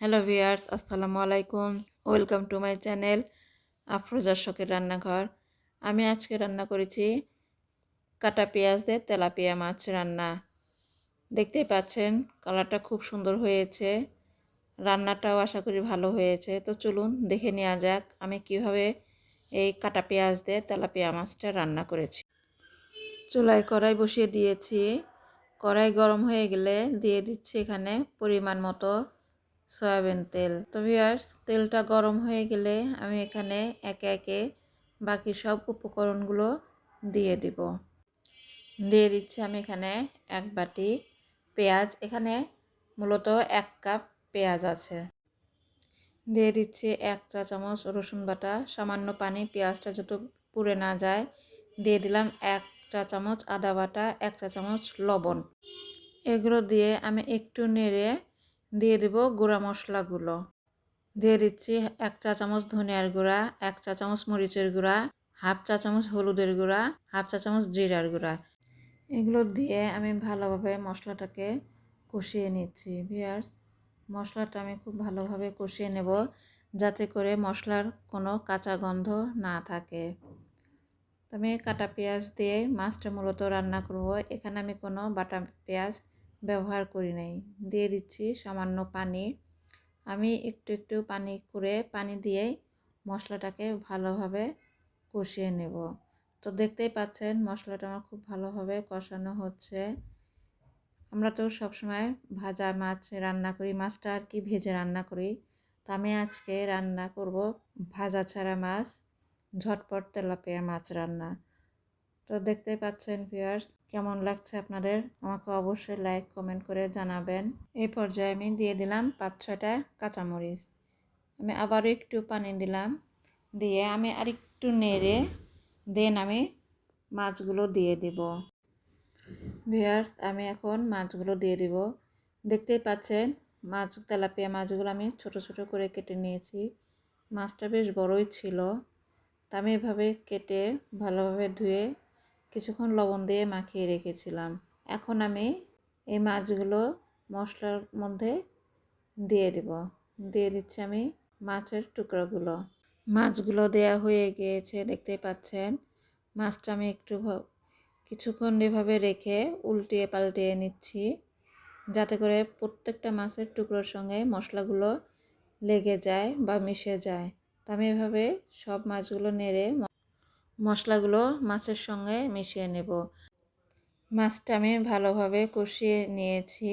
Hello viewers, আসসালামু আলাইকুম। Welcome to my channel Afroza শখের রান্নাঘর। আমি আজকে রান্না করেছি কাটা পেঁয়াজ দিয়ে তেলাপিয়া মাছ রান্না। দেখতেই পাচ্ছেন কালারটা খুব সুন্দর হয়েছে, রান্নাটাও আশা করি ভালো হয়েছে। তো চলুন দেখে নেওয়া যাক আমি কিভাবে এই কাটা পেঁয়াজ দিয়ে তেলাপিয়া মাছটা রান্না করেছি। চুলায় কড়াই বসিয়ে দিয়েছি। কড়াই গরম হয়ে গেলে দিয়ে দিচ্ছি এখানে পরিমাণ মতো সয়াবিন তেল। তো ভিউয়ার্স, তেলটা গরম হয়ে গেলে আমি এখানে একে একে বাকি সব উপকরণগুলো দিয়ে দিব। দিয়ে দিচ্ছি আমি এখানে এক বাটি পেঁয়াজ, এখানে মূলত 1 কাপ পেঁয়াজ আছে। দিয়ে দিচ্ছি 1 চা চামচ রসুন বাটা, সামান্য পানি, পেঁয়াজটা যাতে পুড়ে না যায়। দিয়ে দিলাম 1 চা চামচ আদা বাটা, 1 চা চামচ লবণ। এগুলো দিয়ে আমি একটু নেড়ে দিয়ে দেব গুঁড়া মশলাগুলো। দিয়ে দিচ্ছি 1 চা চামচ ধনিয়ার গুঁড়া, 1 চা চামচ মরিচের গুঁড়া, হাফ চা চামচ হলুদের গুঁড়া, হাফ চা চামচ জিরার গুঁড়া। এগুলো দিয়ে আমি ভালোভাবে মশলাটাকে কষিয়ে নিচ্ছি। ভিউয়ার্স, মশলাটা আমি খুব ভালোভাবে কষিয়ে নেব যাতে করে মশলার কোনো কাঁচা গন্ধ না থাকে। আমি কাটা পেঁয়াজ দিয়ে মাছটা মূলত রান্না করব। এখানে আমি কোনো বাটা পেঁয়াজ ব্যবহার করি নাই। দিয়ে দিচ্ছি সামান্য পানি। আমি একটু একটু পানি দিয়ে মশলাটাকে ভালোভাবে কষিয়ে নেব। তো দেখতেই পাচ্ছেন মশলাটা আমার খুব ভালোভাবে কষানো হচ্ছে। আমরা তো সবসময় ভাজা মাছ রান্না করি, মাছটা আর কি ভেজে রান্না করি। তো আমি আজকে রান্না করব ভাজা ছাড়া মাছ, ঝটপট তেলাপিয়া মাছ রান্না। তো দেখতেই পাচ্ছেন ভিউয়ার্স, কেমন লাগছে আপনাদের আমাকে অবশ্যই লাইক কমেন্ট করে জানাবেন। এই পর্যায়ে আমি দিয়ে দিলাম 5-6টা কাঁচামরিচ। আমি আবারও একটু পানি দিলাম, দিয়ে আমি আরেকটু নেড়ে দেন আমি মাছগুলো দিয়ে দিব। ভিউয়ার্স, আমি এখন মাছগুলো দিয়ে দিব। দেখতেই পাচ্ছেন তেলাপিয়া মাছগুলো আমি ছোট ছোট করে কেটে নিয়েছি। মাছটা বেশ বড়ই ছিল। তা আমি এভাবে কেটে ভালোভাবে ধুয়ে কিছুক্ষণ লবণ দিয়ে মাখিয়ে রেখেছিলাম। এখন আমি এই মাছগুলো মশলার মধ্যে দিয়ে দিচ্ছি আমি মাছের টুকরাগুলো। মাছগুলো দেয়া হয়ে গিয়েছে, দেখতেই পাচ্ছেন। মাছটা আমি কিছুক্ষণ এভাবে রেখে উল্টিয়ে পাল্টিয়ে নিচ্ছি যাতে করে প্রত্যেকটা মাছের টুকরোর সঙ্গে মশলাগুলো লেগে যায় বা মিশে যায়। তো আমি এভাবে সব মাছগুলো নেড়ে মশলাগুলো মাছের সঙ্গে মিশিয়ে নেব। মাছটা আমি ভালোভাবে কষিয়ে নিয়েছি।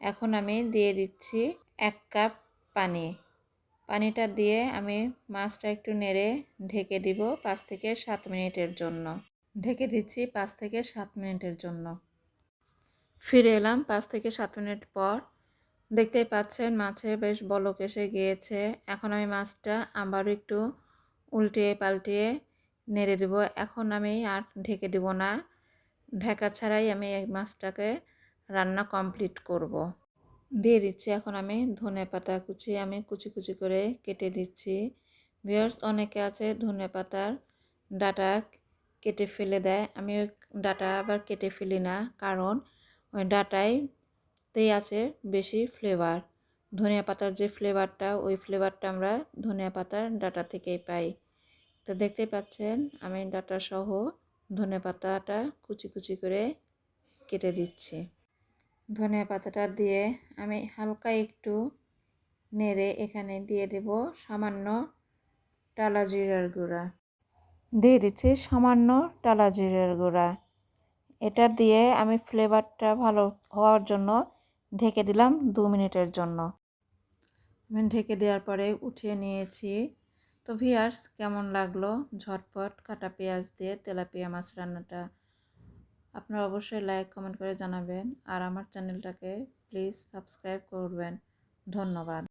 এখন আমি দিয়ে দিচ্ছি 1 কাপ পানি। পানিটা দিয়ে আমি মাছটা একটু নেড়ে ঢেকে দিব 5 থেকে 7 মিনিটের জন্য। ঢেকে দিচ্ছি 5 থেকে 7 মিনিটের জন্য। ফিরে এলাম 5 থেকে 7 মিনিট পর। দেখতেই পাচ্ছেন মাছে বেশ বলক এসে গিয়েছে। এখন আমি মাছটা আবারও একটু উল্টিয়ে পাল্টিয়ে নেড়ে দেব। এখন আমি আর ঢেকে দেব না, ঢাকা ছাড়াই আমি এই মাছটাকে রান্না কমপ্লিট করব। দিয়ে দিচ্ছি এখন আমি ধনেপাতা কুচি, আমি কুচি কুচি করে কেটে দিচ্ছি। ভিউয়ার্স, অনেকে আছে ধনেপাতার ডাঁটা কেটে ফেলে দেয়। আমি ওই ডাঁটা আবার কেটে ফেলি না, কারণ ওই ডাঁটাতেই আছে বেশি ফ্লেভার। ধনিয়া পাতার যে ফ্লেভারটা, ওই ফ্লেভারটা আমরা ধনিয়া পাতার ডাঁটা থেকেই পাই। তো দেখতেই পাচ্ছেন আমি ডাঁটা সহ ধনেপাতাটা কুচি কুচি করে কেটে দিচ্ছি। ধনিয়া পাতাটা দিয়ে আমি হালকা একটু নেড়ে এখানে দিয়ে দেব সামান্য টালা জিরার গুঁড়া। দিয়ে দিচ্ছি সামান্য টালা জিরার গুঁড়া। এটা দিয়ে আমি ফ্লেভারটা ভালো হওয়ার জন্য ঢেকে দিলাম 2 মিনিটের জন্য। আমি ঢেকে দেওয়ার পরে উঠিয়ে নিয়েছি। তো ভিউয়ার্স, কেমন লাগলো ঝটপট কাটা পেঁয়াজ দিয়ে তেলাপিয়া মাছ রান্নাটা? আপনারা অবশ্যই লাইক কমেন্ট করে জানাবেন, আর আমার চ্যানেলটাকে প্লিজ সাবস্ক্রাইব করবেন। ধন্যবাদ।